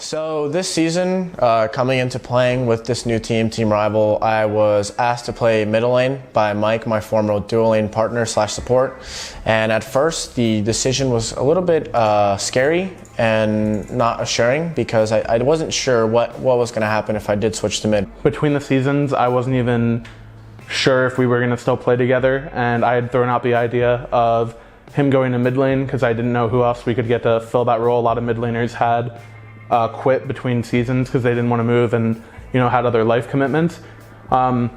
So this season, coming into playing with this new team, Team Rival, I was asked to play middle lane by Mike, my former dual lane partner / support. And at first, the decision was a little bit scary and not assuring because I wasn't sure what was going to happen if I did switch to mid. Between the seasons, I wasn't even sure if we were going to still play together, and I had thrown out the idea of him going to mid lane because I didn't know who else we could get to fill that role. A lot of mid laners had quit between seasons because they didn't want to move and had other life commitments. And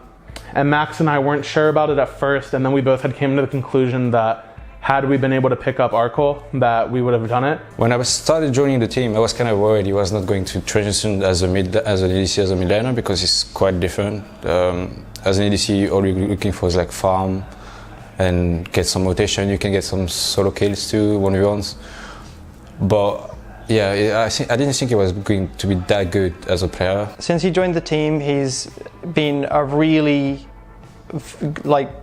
Max and I weren't sure about it at first, and then we both had came to the conclusion that had we been able to pick up Arkle, that we would have done it. When I started joining the team, I was kind of worried he was not going to transition as an ADC as a mid laner because it's quite different. As an ADC, all you're looking for is like farm and get some rotation. You can get some solo kills too, 1v1s. But yeah, I didn't think he was going to be that good as a player. Since he joined the team, he's been a really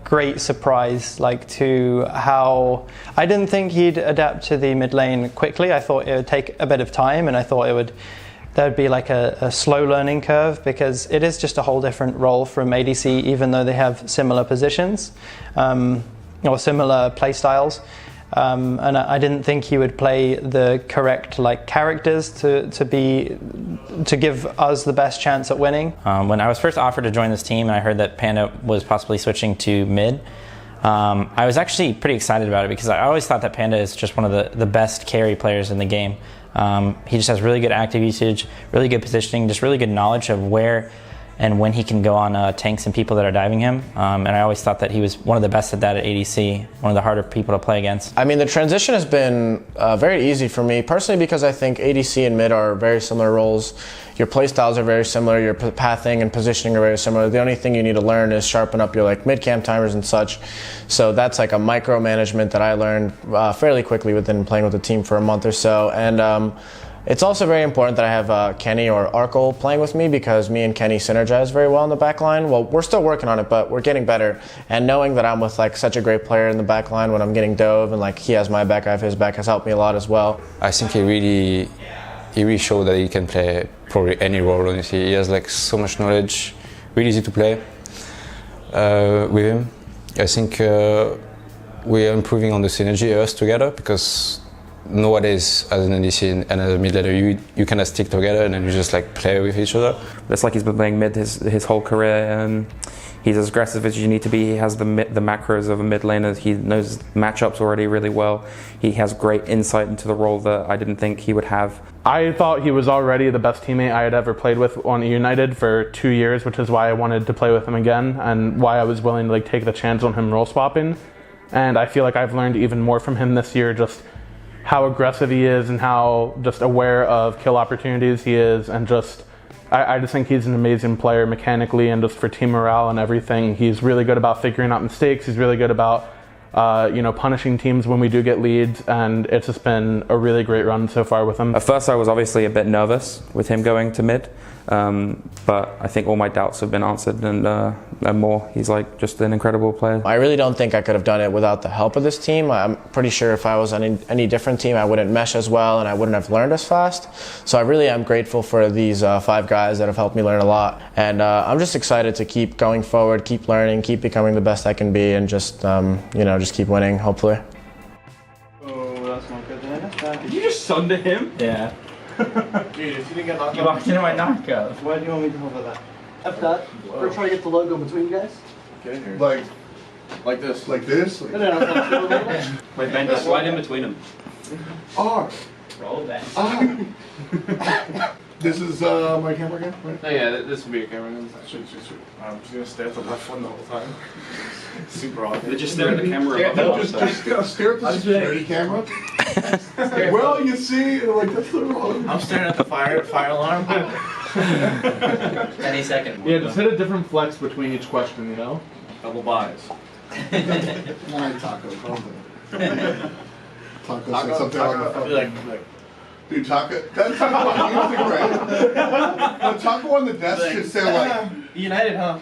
great surprise to how I didn't think he'd adapt to the mid lane quickly. I thought it would take a bit of time, and I thought there'd be a slow learning curve because it is just a whole different role from ADC, even though they have similar positions or similar play styles. And I didn't think he would play the correct characters to give us the best chance at winning. When I was first offered to join this team and I heard that Panda was possibly switching to mid, I was actually pretty excited about it because I always thought that Panda is just one of the best carry players in the game. He just has really good active usage, really good positioning, just really good knowledge of where and when he can go on tanks and people that are diving him. And I always thought that he was one of the best at that at ADC, one of the harder people to play against. I mean, the transition has been very easy for me, personally because I think ADC and mid are very similar roles. Your playstyles are very similar, your pathing and positioning are very similar. The only thing you need to learn is sharpen up your mid-camp timers and such. So that's a micromanagement that I learned fairly quickly within playing with the team for a month or so. And it's also very important that I have Kenny or Arkle playing with me because me and Kenny synergize very well in the back line. Well, we're still working on it, but we're getting better. And knowing that I'm with such a great player in the back line when I'm getting dove and he has my back, I have his back, has helped me a lot as well. I think he really showed that he can play probably any role, honestly. He has so much knowledge, really easy to play with him. I think we are improving on the synergy us together because nowadays, as an ADC and as a mid laner, you kind of stick together and then you just play with each other. It's like he's been playing mid his whole career, and he's as aggressive as you need to be. He has the macros of a mid laner. He knows matchups already really well. He has great insight into the role that I didn't think he would have. I thought he was already the best teammate I had ever played with on United for 2 years, which is why I wanted to play with him again and why I was willing to take the chance on him role swapping. And I feel like I've learned even more from him this year, just how aggressive he is and how just aware of kill opportunities he is, and I just think he's an amazing player mechanically and just for team morale and everything. He's really good about figuring out mistakes. He's really good about punishing teams when we do get leads, and it's just been a really great run so far with him. At first I was obviously a bit nervous with him going to mid, but I think all my doubts have been answered and more. He's just an incredible player. I really don't think I could have done it without the help of this team. I'm pretty sure if I was on any different team, I wouldn't mesh as well and I wouldn't have learned as fast. So I really am grateful for these 5 guys that have helped me learn a lot. And I'm just excited to keep going forward, keep learning, keep becoming the best I can be, and just keep winning, hopefully. Oh, that's not good then. Did you just sun to him? Yeah. Dude, if you didn't get knocked You walked into my knockout. why do you want me to hold that? F that. We're trying to get the logo between you guys. Get in here. Like this. Like this? No, no, no. Wait, Ben, just slide in between them. R. Roll that. This is my camera again, right? Oh yeah, this will be your camera. Shoot. I'm just gonna stare at the left one the whole time. Super awkward. Just stare at the camera. Yeah, no, just stare at the security camera. Well, you see, that's the wrong. I'm staring at the fire alarm. Any second. Yeah, just hit a different flex between each question, Double buys. My taco, Taco said something like dude, Taco, that's Taco music, right? No, Taco on the desk should say United, huh?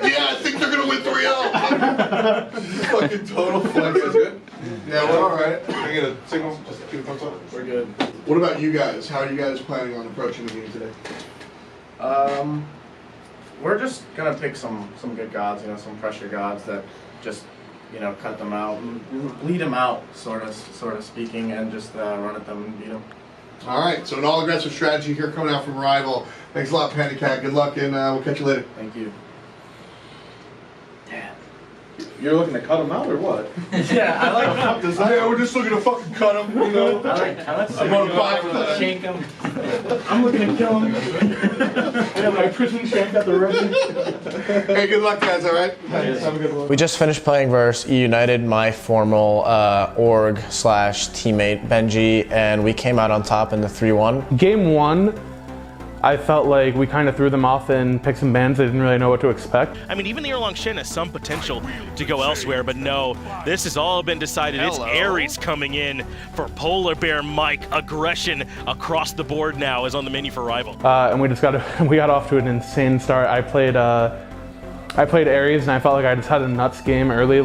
yeah, I think they're gonna win 3-0. Fucking total flex. Is good? Yeah, we're alright. Can I get a signal? Just keep the thumbs up. We're good. What about you guys? How are you guys planning on approaching the game today? We're just gonna pick some good gods, some pressure gods that just cut them out, and bleed them out, sort of speaking, and just run at them and beat them. All right, so an all-aggressive strategy here coming out from Rival. Thanks a lot, Panda Cat. Good luck, and we'll catch you later. Thank you. You're looking to cut him out or what? Yeah, I like Yeah, we're just looking to fucking cut him, you know? I like I'm on a box. shank him. I'm looking to kill him. I have my prison shank at the ready. Hey, good luck, guys, all right? Thanks. Have a good one. We just finished playing versus E United, my formal org/teammate Benji, and we came out on top in the 3-1. Game 1, I felt like we kind of threw them off in picks and bans. They didn't really know what to expect. I mean, even the year-long Shin has some potential to go elsewhere, but no, this has all been decided. It's Ares coming in for Polar Bear Mike. Aggression across the board now is on the menu for Rival. And we got off to an insane start. I played Ares, and I felt like I just had a nuts game early.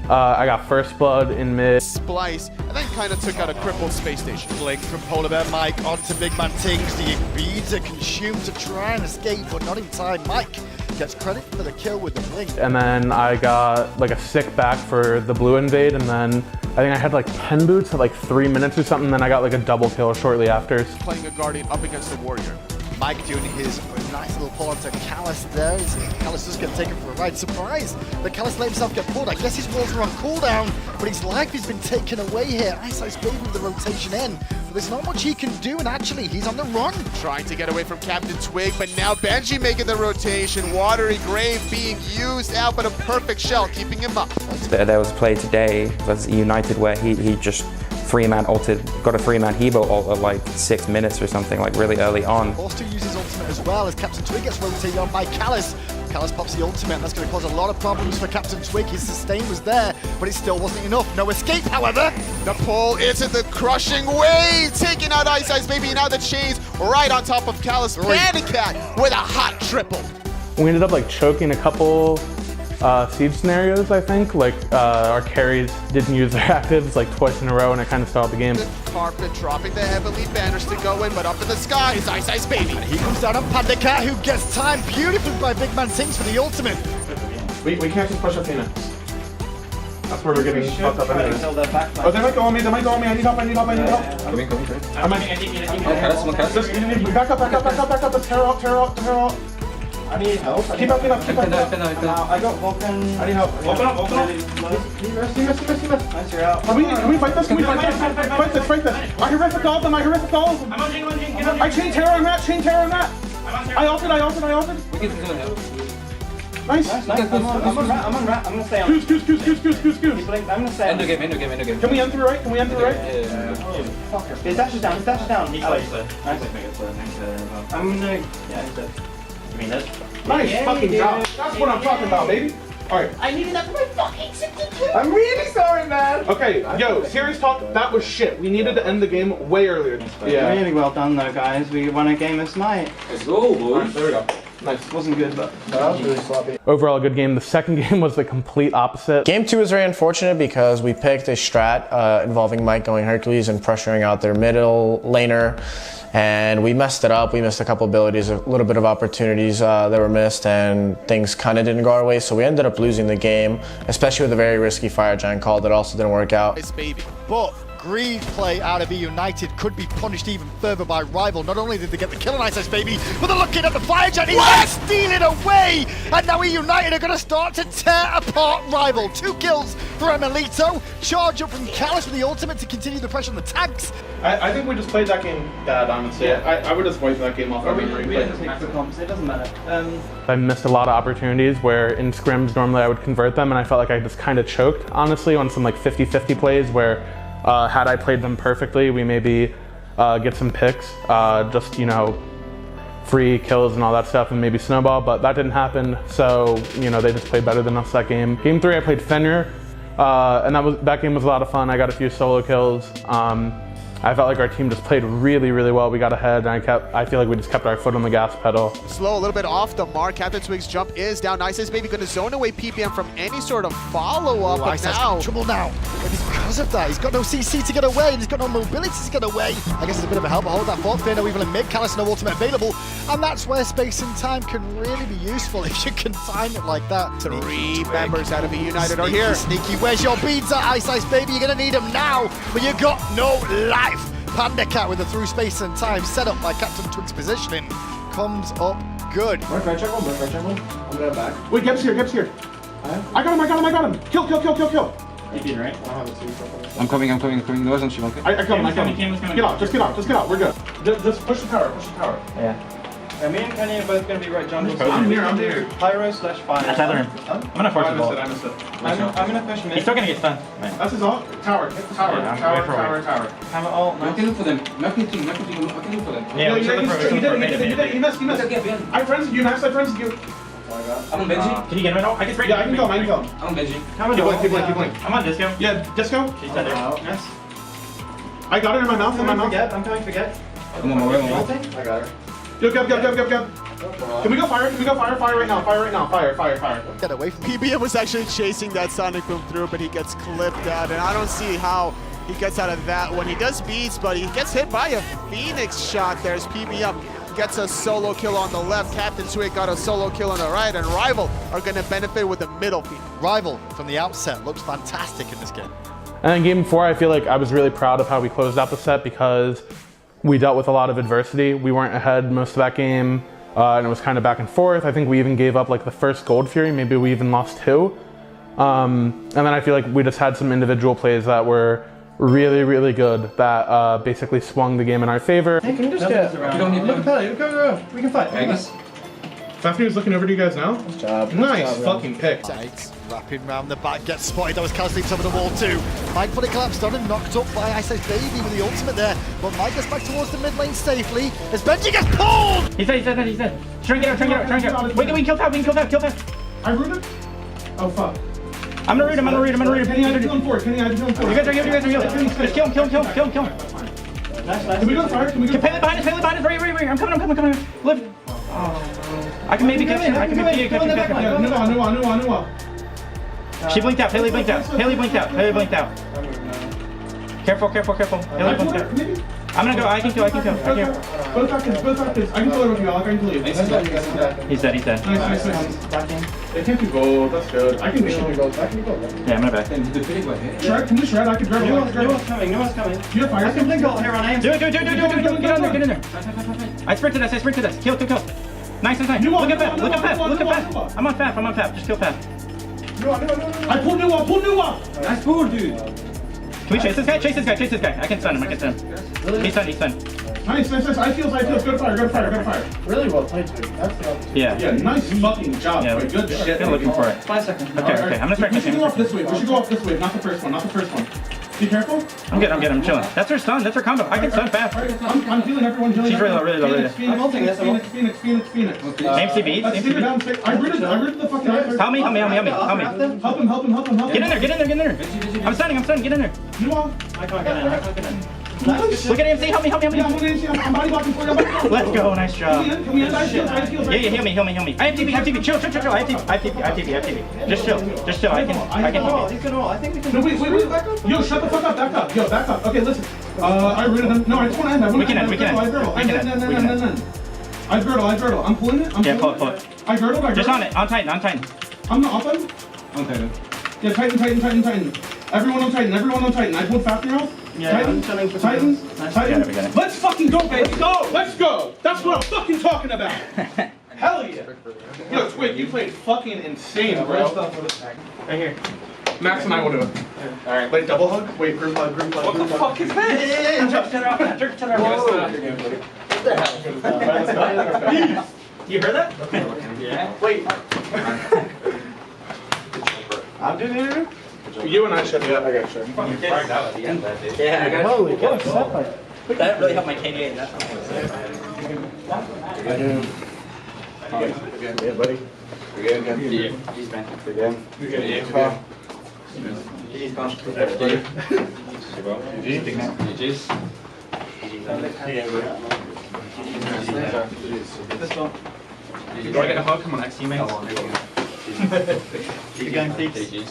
I got first blood in mid. Splice, and then kind of took out a crippled space station. Blink from Polar Bear Mike onto Big Man Tings. The beads are consumed to try and escape, but not in time. Mike gets credit for the kill with the blink. And then I got a sick back for the blue invade, and then I think I had 10 boots at 3 minutes or something, and then I got a double kill shortly after. Playing a Guardian up against the Warrior. Mike doing his nice little pull onto Callus there. Callus just going to take him for a ride. Surprise that Callus let himself get pulled. I guess his walls are on cooldown, but his life has been taken away here. Ice Baby with the rotation in, but there's not much he can do, and actually he's on the run. Trying to get away from Captain Twig, but now Benji making the rotation. Watery Grave being used out, but a perfect shell keeping him up. There was a play today versus United where he just got a 3-man Hebo ult at 6 minutes or something, really early on. Forced to use his ultimate as well as Captain Twig gets rotated on by Callus. Callus pops the ultimate, and that's going to cause a lot of problems for Captain Twig. His sustain was there, but it still wasn't enough. No escape, however. The pull into the crushing wave, taking out Ice Baby, now the chains right on top of Callus. Panda Cat with a hot triple. We ended up choking a couple siege scenarios, I think. Our carries didn't use their actives twice in a row, and it kind of stalled the game. The carpet dropping the heavenly banners to go in, but up in the sky is Ice Baby. And he comes down on Panda Cat, who gets timed beautifully by Big Man Tings for the ultimate. We can't just push Athena. That's where we're getting fucked up anyways. Oh, they might go on me, I need help. Back up, let's tear out. I need help. Keep up. I got Vulcan. I need help. Open up. He missed. Nice, you're out. Can we fight this? Fight this. I horrific all of them. I'm on Jing. I chain terror on that. I ulted. We can do it. Nice. I'm on rat. I'm gonna stay on. Goose. I'm gonna stay on. End of game. Can we enter right? Yeah. Fucker. His dash is down. He plays there. Nice. I'm gonna... Yeah, he's dead. You mean that? Nice fucking job. That's what I'm talking about, baby. Alright. I needed that for my fucking 62. I'm really sorry, man. Okay, yo, serious talk, that was shit. We needed to end the game way earlier. Yeah. Really well done though, guys. We won a game this night. Let's go, boys. Right, there we go. Nice. Wasn't good, but That was really sloppy. Overall, a good game. The second game was the complete opposite. Game 2 was very unfortunate because we picked a strat involving Mike going Hercules and pressuring out their middle laner, and we messed it up. We missed a couple abilities, a little bit of opportunities that were missed, and things kind of didn't go our way, so we ended up losing the game, especially with a very risky Fire Giant call that also didn't work out. Ice Baby. But greed play out of E United could be punished even further by Rival. Not only did they get the kill on Ice Baby, but they're looking at the Fire Giant. He's going to steal it away! And now E United are going to start to tear apart Rival. 2 kills for Emilito. Charge up from Callus with the ultimate to continue the pressure on the tanks. I think we just played that game bad, honestly. I would just wipe that game off. we didn't take the comps. It doesn't matter. I missed a lot of opportunities where in scrims normally I would convert them, and I felt like I just kind of choked, honestly, on some 50-50 plays where had I played them perfectly, we maybe get some picks, free kills and all that stuff, and maybe snowball, but that didn't happen, so, they just played better than us that game. Game 3, I played Fenrir, and that game was a lot of fun. I got a few solo kills. I felt like our team just played really, really well. We got ahead, and I feel like we just kept our foot on the gas pedal. Slow, a little bit off the mark. Captain Twig's jump is down. Ice Baby going to zone away PPM from any sort of follow-up. But now, trouble now. With his because of that. He's got no CC to get away, and he's got no mobility to get away. I guess it's a bit of a help, but hold that fort. Fear no evil in mid. Callus no ultimate available, and that's where space and time can really be useful if you can time it like that. Three members out of the United are here. Sneaky, where's your beads at, Ice Ice baby? You're gonna need them now, but you got no life. Panda Cat with a through space and time set up by Captain Twig's positioning comes up good. Right check one. I'm gonna back. Wait, Geb's here. I got him. Kill. You right? I'm coming. There wasn't she okay? I got him. Get out, just get out. We're good. Just push the tower. Yeah. Me and Kenny are both going to be right jungle. I'm here. Pyro / fire. That's either him. I'm gonna force the ball. I missed it. I'm going to push mid. He's still gonna get stunned. That's his ult. Tower. Hammer ult. I can look for them. I can look for them. Yeah, we should look for You did. You missed. I frenzied you, Max. I'm on Benji. Can you get him at all? I can spray. Yeah, I can go. I'm on Benji. Keep blink. I'm on disco. Yeah, disco. She's under. Yes. I got it in my mouth. I'm coming for get. I'm on my way. I got her. Yo, Geb. Can we go fire? Fire right now. Fire. Get away from PBM was actually chasing that Sonic Boom through, but he gets clipped out, and I don't see how he gets out of that one. He does beats, but he gets hit by a Phoenix shot. There's PBM. Gets a solo kill on the left. Captain Twig got a solo kill on the right, and Rival are going to benefit with the middle feed. Rival from the outset looks fantastic in this game. And in game 4, I feel like I was really proud of how we closed out the set because we dealt with a lot of adversity. We weren't ahead most of that game, and it was kind of back and forth. I think we even gave up like the first Gold Fury. Maybe we even lost 2. And then I feel like we just had some individual plays that were really good that basically swung the game in our favor. Hey, can you just get around? Look at that. Go. We can fight. Fafnir's looking over to you guys now. Nice fucking pick. Takes, wrapping round the back, gets spotted. That was Callus leaps over the wall too. Mike fully collapsed on and knocked up by Ice Ice Baby with the ultimate there. But Mike gets back towards the mid lane safely as Benji gets pulled! He's dead. Try and get out. Wait, we can kill fast. I rooted? Oh fuck. I'm gonna root him. Kenny, I had to kill him for it. You guys are healing. Just kill him. Nice. Can we go to fire? Pele behind us. Right. I'm coming. Lift. I can maybe catch him. She blinked out. Haley blinked out. Careful. Haley blinked out. I'm gonna go. I can kill. Both actors. I can kill everyone. I can kill you. He's dead. Nice. They can't do gold. That's good. I can do gold. Yeah, I'm gonna back. Shred? Can you shred? I can grab No one's coming. Do you have fire? I can blink ult here on aim. Do it. Get in there. I sprinted us. Kill. Nice. Look at Faf. I'm on Faf. Just kill Faf. I pulled new one. Nice pull, dude. Can we chase this guy? I can stun him. He's stunned. Nice. I feel. Go to fire. Really well played, dude. That's Yeah, nice fucking job. Yeah, good shit. Still looking for it. 5 seconds. Okay, I'm gonna start We should catching go him. off this way. Not the first one. Be careful. I'm good. I'm chilling. That's her stun. That's her combo. I can stun fast. I'm healing everyone. She's really low. I'm ulting this. Phoenix. AMC beats. I rooted the fucking ice. Help me. Help him. Get in there. I'm stunning. Get in there. You are. I can't get in. Look at AMC. Help me. I'm body blocking for you. Let's go. Nice job. Can we end ice heals? Yeah, heal me. I have TP. Chill. I have TP. Just chill. I can TP. He's gonna roll. I think we can. No, wait. Yo, shut the fuck up. Back up. Okay, listen. I rooted him. No, I just want to end. We can end. No. I girdle. I'm pulling it. Pull it. I girdle. Just on it. On Titan. I'm not up him. On Titan. Yeah, Titan. Everyone on Titan. I pulled Fafnir off. Yeah, Titan. I'm chilling for Titan. We got it. Let's fucking go, baby. Let's go. That's what I'm fucking talking about. Hell yeah. Yo, Twig, you played fucking insane, bro. Right here. Max and I will do it. Alright, wait, double hug? Wait, group hug. What the fuck is that? Jerk each other off. You heard that? Yeah. Wait. I'm doing it. You and I should do it. I got you. Yeah. Holy God. That really helped my KDA. Yeah, buddy. Yeah. He's been. He's gone. GG's. Do I get a hug? Come on, ex-teammates. Keep going, please.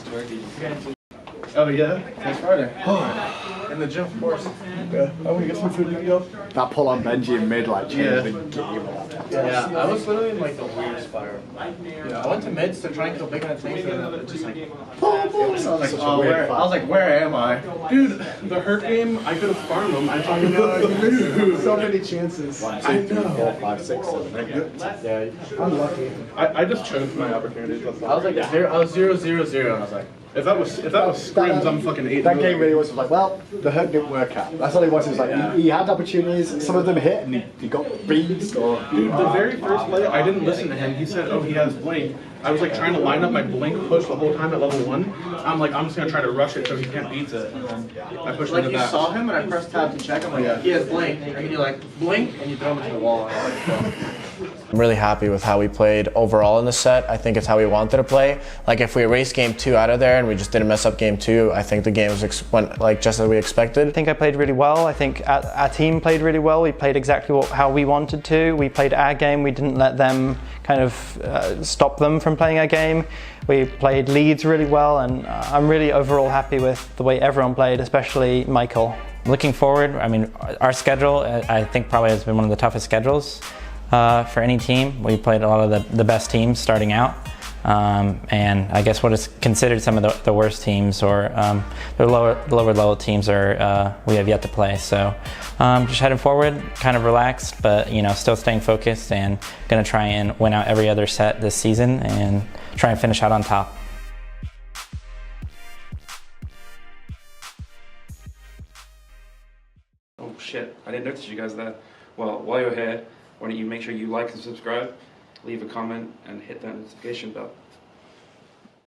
Oh yeah? It's Friday. In the gym, of course. Yeah. I want to get some food and go. That pull on Benji in mid like changed the game. Yeah, I was literally in like the weirdest spot. Yeah, I went to mids to try and kill big on things and it just like boom, boom. I was like, oh, where? I was like, where am I? Dude, the hurt game, I could have farmed them. I thought so many chances. 1, 2, 3, 4, 5, 6, 7, 8. Yeah, I'm lucky. I just chose my opportunities. I was like 0-0-0, and I was like, if that was scrims, I'm fucking 8. That game really was like, well, the hook didn't work out. That's all it was. It was like he had opportunities, some of them hit, and he got beats. Or dude, the very first play, I didn't listen to him. He said, "Oh, he has blink." I was like trying to line up my blink push the whole time at level 1. I'm like, I'm just gonna try to rush it so he can't beat it. And then I pushed him to you that. saw him and I pressed tab to check. I'm like, he has blink, and you like blink and you throw him into the wall. I'm really happy with how we played overall in the set. I think it's how we wanted to play. Like if we erased game 2 out of there and we just didn't mess up game 2, I think the game went like just as we expected. I think I played really well. I think our team played really well. We played exactly how we wanted to. We played our game. We didn't let them kind of stop them from playing our game. We played leads really well, and I'm really overall happy with the way everyone played, especially Michael. Looking forward, I mean, our schedule, I think probably has been one of the toughest schedules for any team. We played a lot of the best teams starting out, and I guess what is considered some of the worst teams or the lower level teams are we have yet to play. So just heading forward, kind of relaxed, but still staying focused and going to try and win out every other set this season and try and finish out on top. Oh shit, I didn't notice you guys there. Well, while you're here, why don't you make sure you like and subscribe, leave a comment, and hit that notification bell.